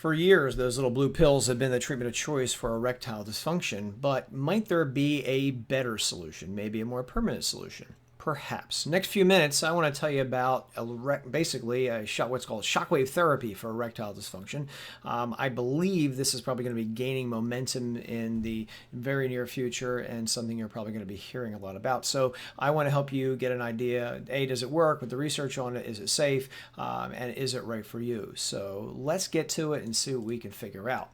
For years, those little blue pills have been the treatment of choice for erectile dysfunction, but might there be a better solution, maybe a more permanent solution? Perhaps. Next few minutes, I want to tell you about basically what's called shockwave therapy for erectile dysfunction. I believe this is probably going to be gaining momentum in the very near future and something you're probably going to be hearing a lot about. So I want to help you get an idea. A, does it work? With the research on it, is it safe? And is it right for you? So let's get to it and see what we can figure out.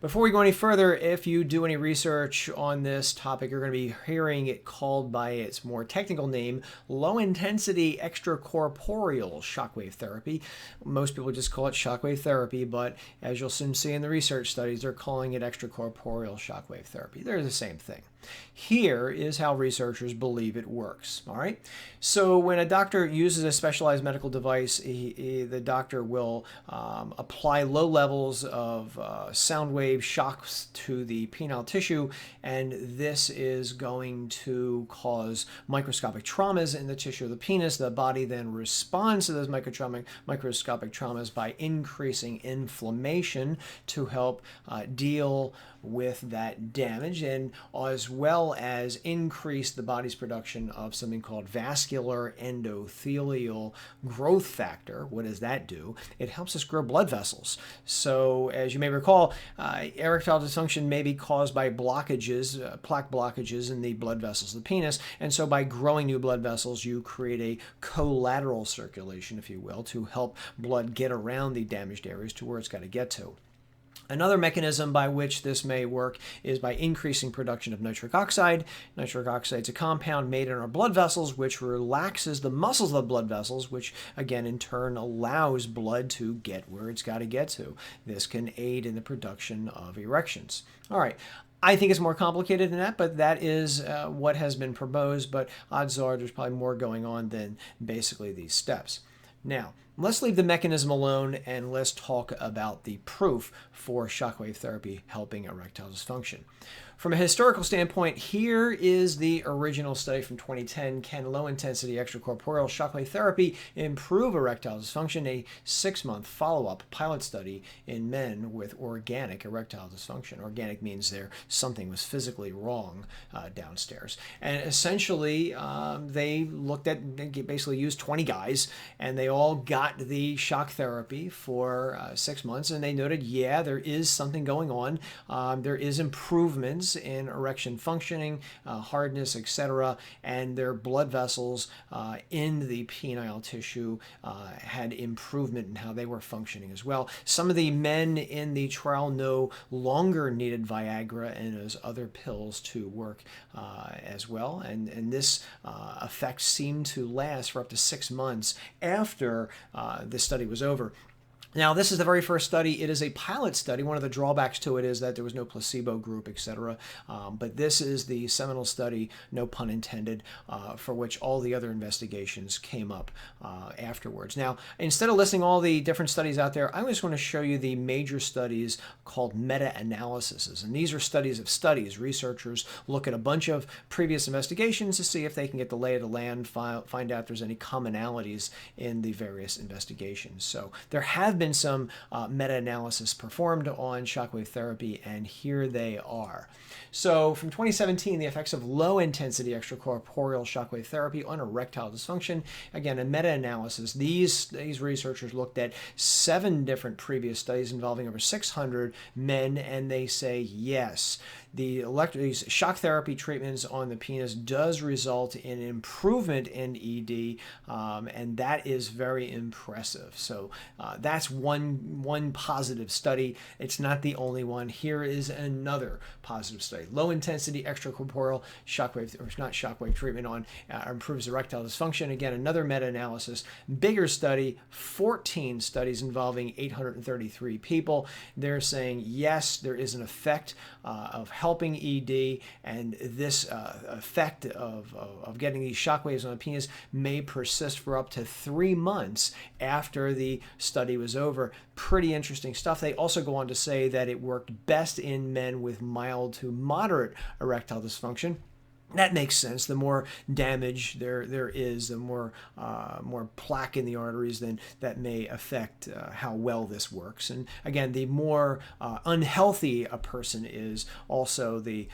Before we go any further, if you do any research on this topic, you're going to be hearing it called by its more technical name, low-intensity extracorporeal shockwave therapy. Most people just call it shockwave therapy, but as you'll soon see in the research studies, they're calling it extracorporeal shockwave therapy. They're the same thing. Here is how researchers believe it works. All right. So when a doctor uses a specialized medical device, the doctor will apply low levels of sound wave shocks to the penile tissue, and this is going to cause microscopic traumas in the tissue of the penis. The body then responds to those microscopic traumas by increasing inflammation to help deal with that damage, and as well as increase the body's production of something called vascular endothelial growth factor. What does that do? It helps us grow blood vessels. So as you may recall, erectile dysfunction may be caused by blockages, plaque blockages in the blood vessels of the penis, and so by growing new blood vessels, you create a collateral circulation, if you will, to help blood get around the damaged areas to where it's got to get to. Another mechanism by which this may work is by increasing production of nitric oxide. Nitric oxide is a compound made in our blood vessels which relaxes the muscles of the blood vessels, which again in turn allows blood to get where it's got to get to. This can aid in the production of erections. All right. I think it's more complicated than that, but that is what has been proposed, but odds are there's probably more going on than basically these steps. Now, let's leave the mechanism alone and let's talk about the proof for shockwave therapy helping erectile dysfunction. From a historical standpoint, here is the original study from 2010, Can Low-Intensity Extracorporeal Shockwave Therapy Improve Erectile Dysfunction? A 6-month follow-up pilot study in men with organic erectile dysfunction. Organic means something was physically wrong downstairs. And essentially, they basically used 20 guys, and they all got the shock therapy for 6 months, and they noted, yeah, there is something going on. There is improvements in erection functioning, hardness, etc., and their blood vessels in the penile tissue had improvement in how they were functioning as well. Some of the men in the trial no longer needed Viagra and those other pills to work as well, and this effect seemed to last for up to 6 months after this study was over. Now, this is the very first study. It is a pilot study. One of the drawbacks to it is that there was no placebo group, etc. But this is the seminal study, no pun intended, for which all the other investigations came up afterwards. Now, instead of listing all the different studies out there, I just want to show you the major studies called meta-analyses. And these are studies of studies. Researchers look at a bunch of previous investigations to see if they can get the lay of the land, find out if there's any commonalities in the various investigations. So there have been some meta-analysis performed on shockwave therapy, and here they are. So from 2017, the effects of low-intensity extracorporeal shockwave therapy on erectile dysfunction. Again, a meta-analysis. These researchers looked at 7 different previous studies involving over 600 men, and they say, yes, these shock therapy treatments on the penis does result in improvement in ED, and that is very impressive. So that's one positive study. It's not the only one. Here is another positive study. Low intensity extracorporeal shockwave, or not shockwave treatment on improves erectile dysfunction. Again, another meta-analysis. Bigger study, 14 studies involving 833 people. They're saying, yes, there is an effect of helping ED, and this effect of getting these shockwaves on the penis may persist for up to 3 months after the study was over. Pretty interesting stuff. They also go on to say that it worked best in men with mild to moderate erectile dysfunction. That makes sense. The more damage there is, the more plaque in the arteries, then that may affect how well this works. And again, the more unhealthy a person is, also the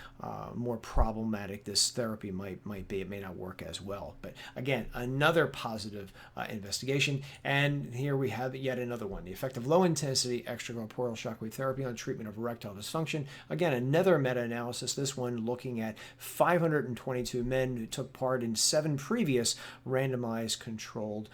more problematic this therapy might be. It may not work as well. But again, another positive investigation. And here we have yet another one: the effect of low-intensity extracorporeal shockwave therapy on treatment of erectile dysfunction. Again, another meta-analysis. This one looking at 522 men who took part in 7 previous randomized controlled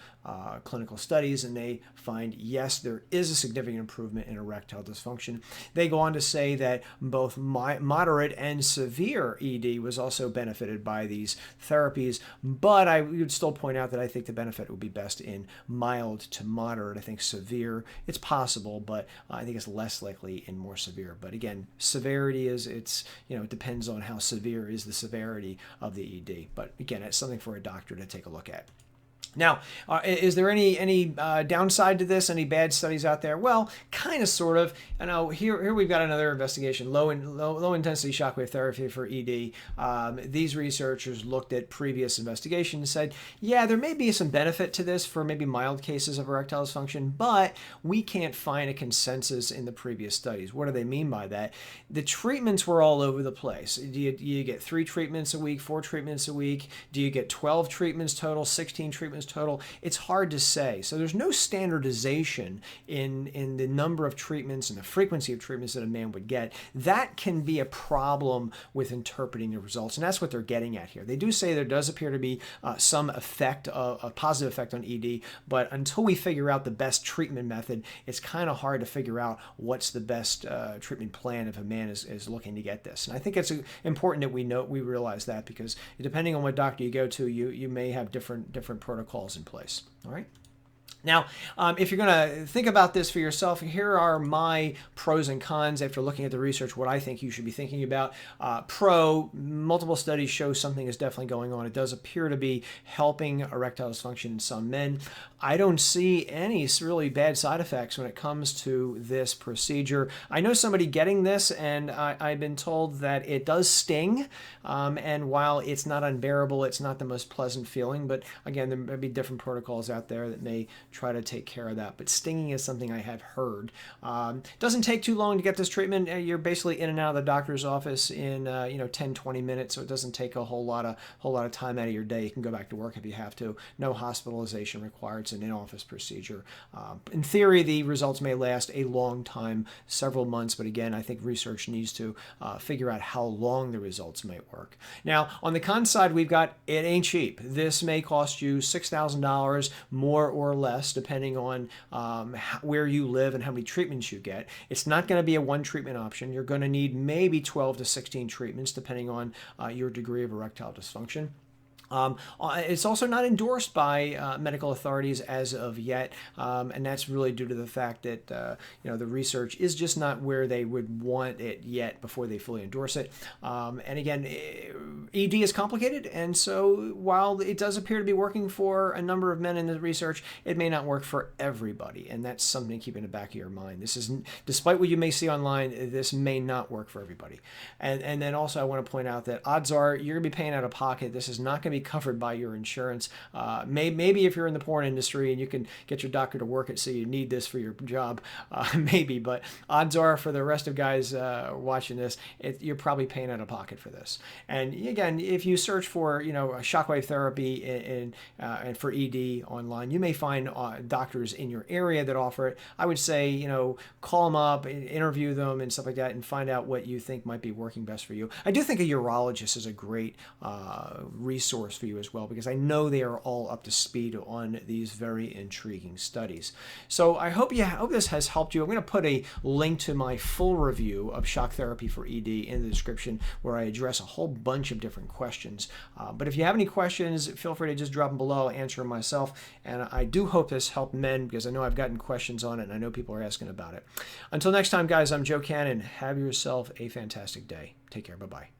clinical studies, and they find, yes, there is a significant improvement in erectile dysfunction. They go on to say that both moderate and severe ED was also benefited by these therapies, but I would still point out that I think the benefit would be best in mild to moderate. I think severe, it's possible, but I think it's less likely in more severe. But again, severity it depends on how severe is the severity of the ED. But again, it's something for a doctor to take a look at. Now, is there any downside to this? Any bad studies out there? Well, kind of, sort of. I know here we've got another investigation: low intensity shockwave therapy for ED. These researchers looked at previous investigations and said, yeah, there may be some benefit to this for maybe mild cases of erectile dysfunction, but we can't find a consensus in the previous studies. What do they mean by that? The treatments were all over the place. Do you get 3 treatments a week, 4 treatments a week? Do you get 12 treatments total, 16 treatments total? It's hard to say. So there's no standardization in the number of treatments and the frequency of treatments that a man would get. That can be a problem with interpreting the results, and that's what they're getting at here. They do say there does appear to be some effect, a positive effect on ED, but until we figure out the best treatment method, it's kind of hard to figure out what's the best treatment plan if a man is looking to get this. And I think it's important that we realize that, because depending on what doctor you go to, you may have different protocols in place. All right. Now, if you're going to think about this for yourself, here are my pros and cons after looking at the research, what I think you should be thinking about. Multiple studies show something is definitely going on. It does appear to be helping erectile dysfunction in some men. I don't see any really bad side effects when it comes to this procedure. I know somebody getting this, and I've been told that it does sting, and while it's not unbearable, it's not the most pleasant feeling, but again, there may be different protocols out there that may try to take care of that. But stinging is something I have heard. Doesn't take too long to get this treatment. You're basically in and out of the doctor's office in 10-20 minutes, so it doesn't take a whole lot of time out of your day. You can go back to work if you have to. No hospitalization required. It's an in-office procedure. In theory, the results may last a long time, several months, but again, I think research needs to figure out how long the results might work. Now, on the con side, we've got it ain't cheap. This may cost you $6,000 more or less, depending on where you live and how many treatments you get. It's not going to be a one treatment option. You're going to need maybe 12 to 16 treatments, depending on your degree of erectile dysfunction. It's also not endorsed by medical authorities as of yet, and that's really due to the fact that the research is just not where they would want it yet before they fully endorse it. And again, ED is complicated, and so while it does appear to be working for a number of men in the research, it may not work for everybody, and that's something to keep in the back of your mind. This is, despite what you may see online, this may not work for everybody. And then also I want to point out that odds are you're going to be paying out of pocket. This is not going to be covered by your insurance. Maybe if you're in the porn industry and you can get your doctor to work it so you need this for your job, maybe, but odds are for the rest of guys watching this, you're probably paying out of pocket for this. And again, if you search for shockwave therapy and for ED online, you may find doctors in your area that offer it. I would say call them up, interview them and stuff like that, and find out what you think might be working best for you. I do think a urologist is a great resource for you as well, because I know they are all up to speed on these very intriguing studies. So I hope this has helped you. I'm going to put a link to my full review of shock therapy for ED in the description, where I address a whole bunch of different questions. But if you have any questions, feel free to just drop them below. I'll answer them myself. And I do hope this helped men, because I know I've gotten questions on it and I know people are asking about it. Until next time, guys, I'm Joe Cannon. Have yourself a fantastic day. Take care. Bye-bye.